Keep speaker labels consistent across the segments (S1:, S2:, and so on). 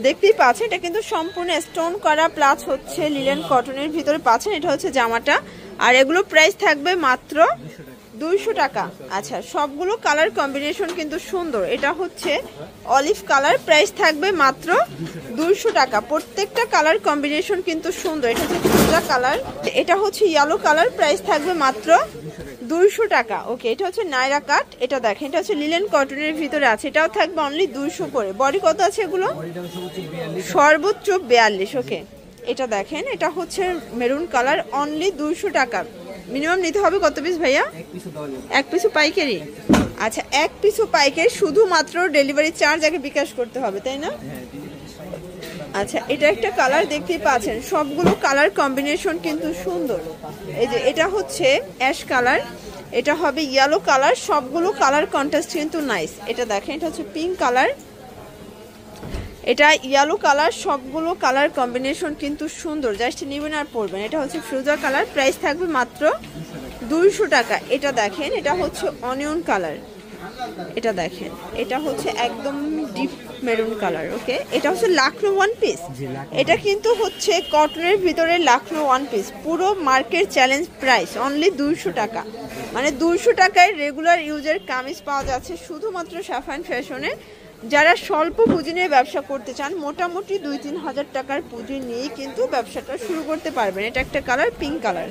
S1: দেখতেই পাচ্ছেন এটা কিন্তু সম্পূর্ণ স্টোন করা প্লাস হচ্ছে লিলেন কটনের ভিতরে পাচ্ছেন। এটা হচ্ছে জামাটা, আর এগুলো প্রাইস থাকবে মাত্র 200 টাকা। আচ্ছা, সবগুলো কালার কম্বিনেশন কিন্তু সুন্দর। এটা হচ্ছে অলিভ কালার, প্রাইস থাকবে মাত্র 200 টাকা। প্রত্যেকটা কালার কম্বিনেশন কিন্তু সুন্দর। এটা হচ্ছে ফিরোজা কালার, এটা হচ্ছে ইয়েলো কালার, প্রাইস থাকবে মাত্র 200 টাকা। ওকে, এটা হচ্ছে নাইরা কাট, এটা দেখেন এটা হচ্ছে লিলেন কটনের ভিতরে আছে, এটাও থাকবে অনলি 200 করে। বডি কত আছে এগুলো? সর্বোচ্চ 42। ওকে, এটা দেখেন এটা হচ্ছে মেরুন কালার, অনলি 200 টাকা। মিনিমাম নিতে হবে কত পিস ভাইয়া? এক পিসও পাইকারি? আচ্ছা, এক পিসও পাইকারি, শুধুমাত্র ডেলিভারি চার্জ আগে বিকাশ করতে হবে, তাই না? আচ্ছা, এটা একটা কালার দেখতেই পাচ্ছেন, সবগুলো কালার কম্বিনেশন কিন্তু সুন্দর। এই যে এটা হচ্ছে অ্যাশ কালার, এটা হবে ইয়েলো কালার, সবগুলো কালার কন্ট্রাস্ট কিন্তু নাইস। এটা দেখেন এটা হচ্ছে পিঙ্ক কালার, এটা ইয়েলো কালার, সবগুলো কালার কম্বিনেশন কিন্তু সুন্দর। জাস্ট নেবেন আর পরবেন। এটা হচ্ছে ফিরোজা কালার, প্রাইস থাকবে মাত্র 200 টাকা। এটা দেখেন এটা হচ্ছে অনিয়ন কালার, এটা দেখেন এটা হচ্ছে একদম ডিপ মেরুন কালার। ওকে, এটা হচ্ছে লাখনো ওয়ান পিস, এটা কিন্তু হচ্ছে কটনের ভিতরে লাখনো ওয়ান পিস, পুরো মার্কেট চ্যালেঞ্জ প্রাইস অনলি 200 টাকা। মানে 200 টাকায় রেগুলার ইউজের কামিজ পাওয়া যাচ্ছে শুধুমাত্র সাফান ফ্যাশনে। যারা স্বল্প পুঁজি নিয়ে ব্যবসা করতে চান, মোটামুটি 2-3 হাজার টাকার পুঁজি নিয়েই কিন্তু ব্যবসাটা শুরু করতে পারবেন। এটা একটা কালার পিঙ্ক কালার।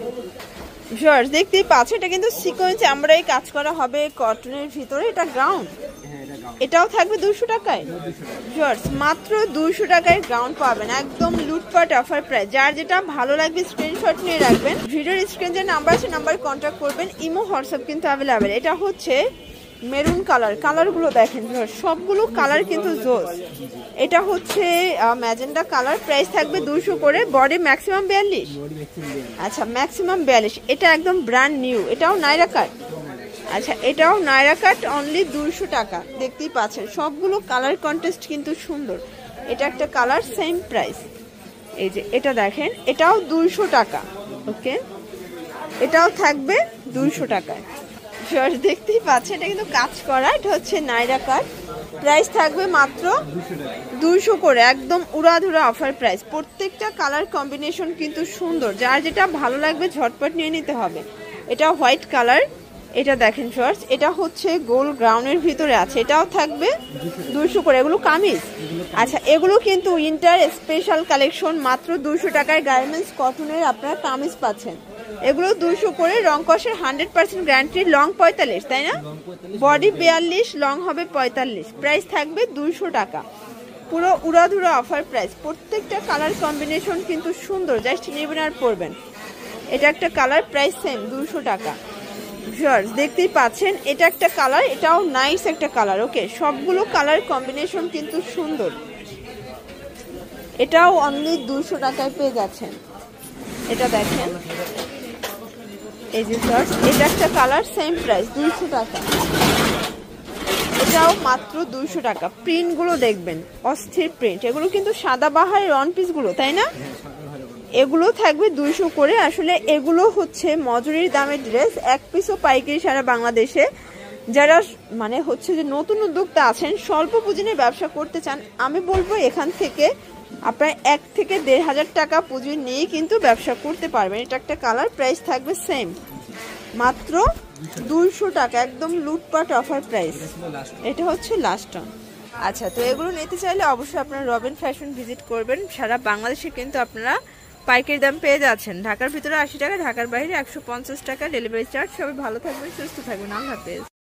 S1: ভিউয়ার্স দেখতেই পাচ্ছেন এটা কিন্তু সিকোয়েন্স আমরাই কাজ করা হবে কটনের ভিতরে। এটা গ্রাউন্ড, এটাও থাকবে 200 টাকায়। ভিউয়ার্স মাত্র 200 টাকায় গ্রাউন্ড পাবেন, একদম লুটপাট অফার প্রাইস। যার যেটা ভালো লাগবে স্ক্রিনশট নিয়ে রাখবেন, ভিডিওর স্ক্রিন যে নাম্বার আছে নাম্বারে কন্ট্যাক্ট করবেন। ইমো হোয়াটসঅ্যাপ কিন্তু অ্যাভেলেবেল। এটা হচ্ছে মেরুন কালার, কালারগুলো দেখেন সবগুলো কালার কিন্তু জোস। এটা হচ্ছে ম্যাজেন্ডা কালার, প্রাইস থাকবে 200 করে। Body maximum 42। আচ্ছা, ম্যাক্সিমাম 42। এটা একদম ব্র্যান্ড নিউ, এটাও নাইরা কাট। আচ্ছা, এটাও নাইরা কাট, অনলি 200 টাকা। দেখতেই পাচ্ছেন সবগুলো কালার কন্টেস্ট কিন্তু সুন্দর। এটা একটা কালার, সেম প্রাইস। এই যে এটা দেখেন এটাও 200 টাকা। ওকে, এটাও থাকবে 200 টাকায়। দেখতেই পাচ্ছেন এটা কিন্তু কাজ করা, এটা হচ্ছে নাইরা কাট, প্রাইস থাকবে মাত্র 200 করে, একদম উড়াধুরা অফার প্রাইস। প্রত্যেকটা কালার কম্বিনেশন কিন্তু সুন্দর, যার যেটা ভালো লাগবে ঝটপট নিয়ে নিতে হবে। এটা হোয়াইট কালার, এটা দেখেন শর্টস, এটা হচ্ছে গোল গ্রাউন্ডের ভিতরে আছে, এটাও থাকবে 200 করে। এগুলো কামিজ, আচ্ছা এগুলো কিন্তু উইন্টার স্পেশাল কালেকশন, মাত্র 200 টাকায় গার্মেন্টস কটনের আপনারা কামিজ পাচ্ছেন। এগুলো 200 করে, রং কষের 100% গ্যারান্টি। লং 45, তাই না? বডি 42, লং হবে 45, প্রাইস থাকবে 200 টাকা। পুরো উড়াধুরা অফার প্রাইস। প্রত্যেকটা কালার কম্বিনেশন কিন্তু সুন্দর, জাস্ট নেবেন আর পরবেন। এটা একটা কালার, প্রাইস সেম 200 টাকা। ভিউয়ার্স দেখতেই পাচ্ছেন এটা একটা কালার, এটাও নাইস একটা কালার। ওকে, সবগুলো কালার কম্বিনেশন কিন্তু সুন্দর। এটাও অনলি 200 টাকায় পেয়ে যাচ্ছেন। এটা দেখেন এই যে ভিউয়ার্স, এটা একটা কালার, সেম প্রাইস 200 টাকা। এটাও মাত্র 200 টাকা। প্রিন্টগুলো দেখবেন অস্থির প্রিন্ট, এগুলো কিন্তু সাদাবাহার রন পিসগুলো, তাই না? এগুলো থাকবে 200 করে। আসলে এগুলো হচ্ছে মজুরির দামের ড্রেস, এক পিসও পাইকারি সারা বাংলাদেশে। যারা মানে হচ্ছে যে নতুন উদ্যোক্তা আছেন, স্বল্প পুঁজি নিয়ে ব্যবসা করতে চান, আমি বলবো এখান থেকে আপনার 1 থেকে 1.5 হাজার টাকা পুঁজি নিয়ে কিন্তু ব্যবসা করতে পারবেন। এটা একটা কালার, প্রাইস থাকবে সেম মাত্র 200 টাকা, একদম লুটপাট অফার প্রাইস। এটা হচ্ছে লাস্ট অন। আচ্ছা, তো এগুলো নিতে চাইলে অবশ্যই আপনারা রবিন ফ্যাশন ভিজিট করবেন। সারা বাংলাদেশে কিন্তু আপনারা পাইকারি দাম পেয়ে যাচ্ছেন। ঢাকার ভিতরে 80 টাকা, ঢাকার বাইরে 150 টাকা ডেলিভারি চার্জ। সবাই ভালো থাকবেন, সুস্থ থাকবেন, আল্লাহ হাফেজ।